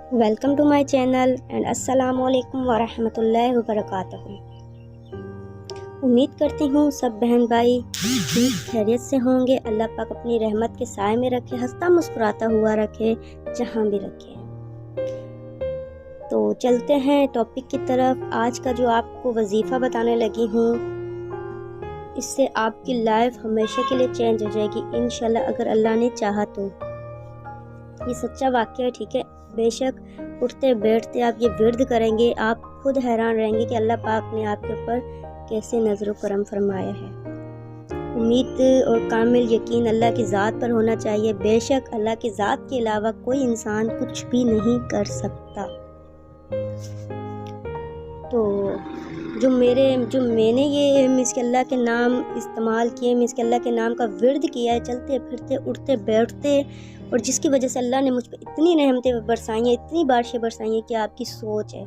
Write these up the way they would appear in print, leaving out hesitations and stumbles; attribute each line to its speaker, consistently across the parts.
Speaker 1: Welcome to my channel and अस्सलाम वालेकुम वरहमतुल्लाहि वबरकातुहू। उम्मीद करती हूँ सब बहन भाई ठीक खैरियत से होंगे। अल्लाह पाक अपनी रहमत के साए में रखे, हंसता मुस्कुराता हुआ रखे जहाँ भी रखे। तो चलते हैं टॉपिक की तरफ। आज का जो आपको वजीफ़ा बताने लगी हूँ, इससे आपकी लाइफ हमेशा के लिए चेंज हो जाएगी इंशाल्लाह, अगर अल्लाह ने चाहा तो। ये सच्चा वाक़या है, ठीक है। बेशक उठते बैठते आप ये विर्द करेंगे, आप खुद हैरान रहेंगे कि अल्लाह पाक ने आपके ऊपर कैसे नज़र करम फरमाया है। उम्मीद और कामिल यकीन अल्लाह की ज़ात पर होना चाहिए। बेशक अल्लाह की ज़ात के अलावा कोई इंसान कुछ भी नहीं कर सकता। तो जो मैंने ये मिस्क अल्लाह के नाम इस्तेमाल किए, मिस्क अल्लाह के नाम का विर्द किया है चलते फिरते उठते बैठते, और जिसकी वजह से अल्लाह ने मुझ पर इतनी रहमतें बरसाई हैं, इतनी बारिशें बरसाई हैं कि आपकी सोच है।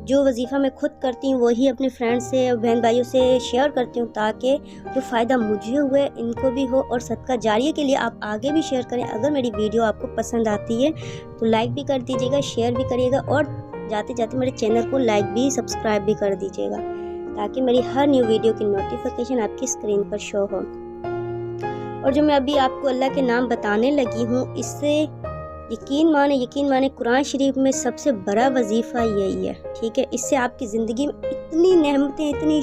Speaker 1: जो वजीफ़ा मैं खुद करती हूँ वही अपने फ्रेंड्स से और बहन भाइयों से शेयर करती हूँ, ताकि जो फ़ायदा मुझे हुए इनको भी हो, और सदका जारिया के लिए आप आगे भी शेयर करें। अगर मेरी वीडियो आपको पसंद आती है तो लाइक भी कर दीजिएगा, शेयर भी करिएगा, और जाते जाते मेरे चैनल को लाइक भी सब्सक्राइब भी कर दीजिएगा, ताकि मेरी हर न्यू वीडियो की नोटिफिकेशन आपकी स्क्रीन पर शो हो। और जो मैं अभी आपको अल्लाह के नाम बताने लगी हूँ, इससे यकीन माने कुरान शरीफ में सबसे बड़ा वजीफ़ा यही है, ठीक है। इससे आपकी ज़िंदगी में इतनी नेमतें, इतनी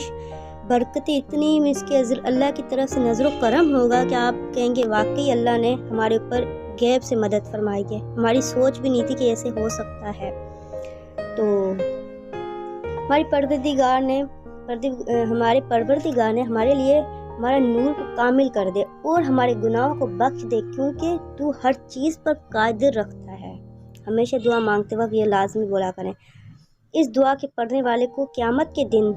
Speaker 1: बरकतें, इतनी इसके अल्लाह की तरफ से नज़र करम होगा कि आप कहेंगे वाकई अल्लाह ने हमारे ऊपर गैब से मदद फरमाई है। हमारी सोच भी नहीं थी कि ऐसे हो सकता है। तो हमारे परवरदिगार ने हमारे लिए हमारा नूर को कामिल कर दे और हमारे गुनाहों को बख्श दे, क्योंकि तू हर चीज़ पर कादिर रखता है। हमेशा दुआ मांगते वक्त ये लाजमी बोला करें। इस दुआ के पढ़ने वाले को क़यामत के दिन,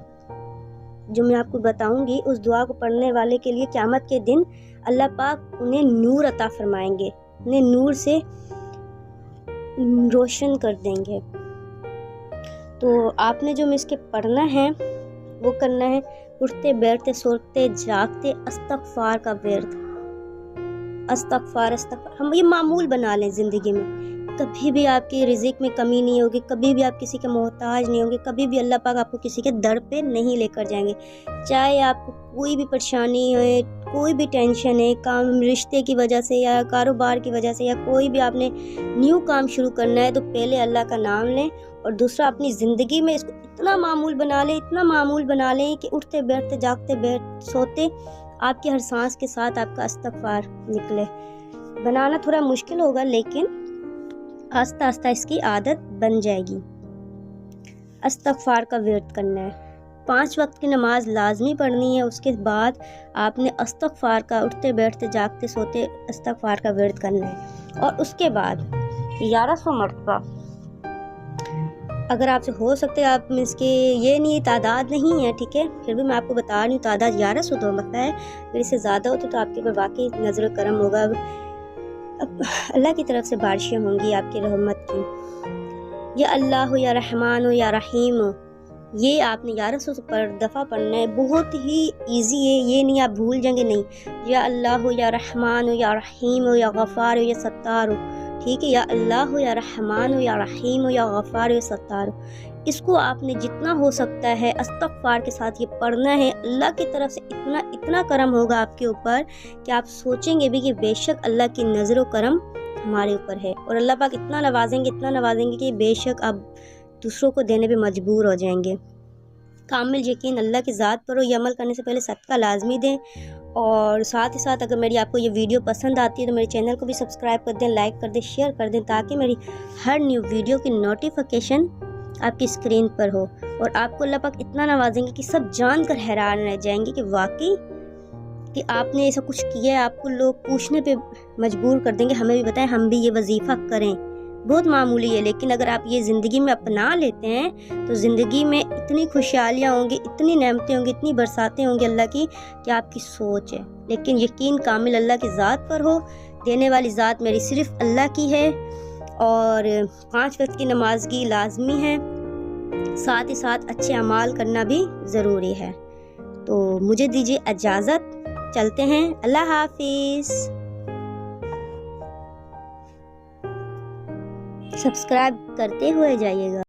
Speaker 1: जो मैं आपको बताऊंगी, उस दुआ को पढ़ने वाले के लिए क़यामत के दिन अल्लाह पाक उन्हें नूर अता फरमाएंगे, उन्हें नूर से रोशन कर देंगे। तो आपने जो मिसके पढ़ना है वो करना है, उठते बैठते सोते जागते अस्तगफार का विर्द। अस्तगफार हम ये मामूल बना लें ज़िंदगी में। कभी भी आपकी रिज़्क़ में कमी नहीं होगी, कभी भी आप किसी के मोहताज नहीं होंगे, कभी भी अल्लाह पाक आपको किसी के दर पे नहीं लेकर जाएंगे। चाहे आपको कोई भी परेशानी है, कोई भी टेंशन है, काम रिश्ते की वजह से या कारोबार की वजह से, या कोई भी आपने न्यू काम शुरू करना है, तो पहले अल्लाह का नाम लें, और दूसरा अपनी ज़िंदगी में इसको इतना मामूल बना लें कि उठते बैठते जागते सोते आपकी हर सांस के साथ आपका अस्तगफार निकले। बनाना थोड़ा मुश्किल होगा, लेकिन आस्ता आस्ता इसकी आदत बन जाएगी। अस्तगफार का विर्द करना है, 5 वक्त की नमाज लाजमी पढ़नी है। उसके बाद आपने अस्तगफार का उठते बैठते जागते सोते अस्तगफार का विर्द करना है। और उसके बाद 1100 मरतबा, अगर आपसे हो सकते हैं, आप इसके ये नहीं तादाद नहीं है, ठीक है, फिर भी मैं आपको बता रही हूँ तादाद 1100 तो मत है। अगर इससे ज़्यादा होते तो आपके ऊपर वाकई नज़र करम होगा। अब अल्लाह की तरफ से बारिशें होंगी आपकी रहमत की। या अल्लाह हो या रहमान हो या रहीम हो, ये आपने 1100 दफ़ा पढ़ना है। बहुत ही ईजी है, ये नहीं आप भूल जाएंगे, नहीं। या अल्लाह हो या रहमान हो या रहीम हो या गफ़ार हो या सत्तार हो, ठीक है। या अल्लाह हो या रहमान हो या रहीम हो या गफ़ार हो या सत्तार हो, इसको आपने जितना हो सकता है अस्तगफार के साथ ये पढ़ना है। अल्लाह की तरफ से इतना करम होगा आपके ऊपर कि आप सोचेंगे भी कि बेशक अल्लाह की नज़र व करम हमारे ऊपर है, और अल्लाह पाक इतना नवाजेंगे कि बेशक आप दूसरों को देने पे मजबूर हो जाएंगे। कामिल यकीन अल्लाह की ज़ात पर हो। ये अमल करने से पहले सदका लाजमी दें, और साथ ही साथ अगर मेरी आपको ये वीडियो पसंद आती है तो मेरे चैनल को भी सब्सक्राइब कर दें, लाइक कर दें, शेयर कर दें, ताकि मेरी हर न्यू वीडियो की नोटिफिकेशन आपकी स्क्रीन पर हो। और आपको अल्लाह पाक इतना नवाजेंगे कि सब जानकर हैरान रह जाएंगे कि वाकई कि आपने ऐसा कुछ किया है। आपको लोग पूछने पे मजबूर कर देंगे, हमें भी बताएं, हम भी ये वजीफ़ा करें। बहुत मामूली है, लेकिन अगर आप ये ज़िंदगी में अपना लेते हैं तो ज़िंदगी में इतनी खुशहालियाँ होंगी, इतनी नेमतें होंगी, इतनी बरसातें होंगी अल्लाह की, कि आपकी सोच है। लेकिन यकीन कामिल अल्लाह की ज़ात पर हो। देने वाली ज़ात मेरी सिर्फ अल्लाह की है, और 5 वक्त की नमाज़गी लाजमी है, साथ ही साथ अच्छे अमाल करना भी ज़रूरी है। तो मुझे दीजिए इजाज़त, चलते हैं, अल्लाह हाफिज़। سبسکرائب کرتے ہوئے جائیے گا۔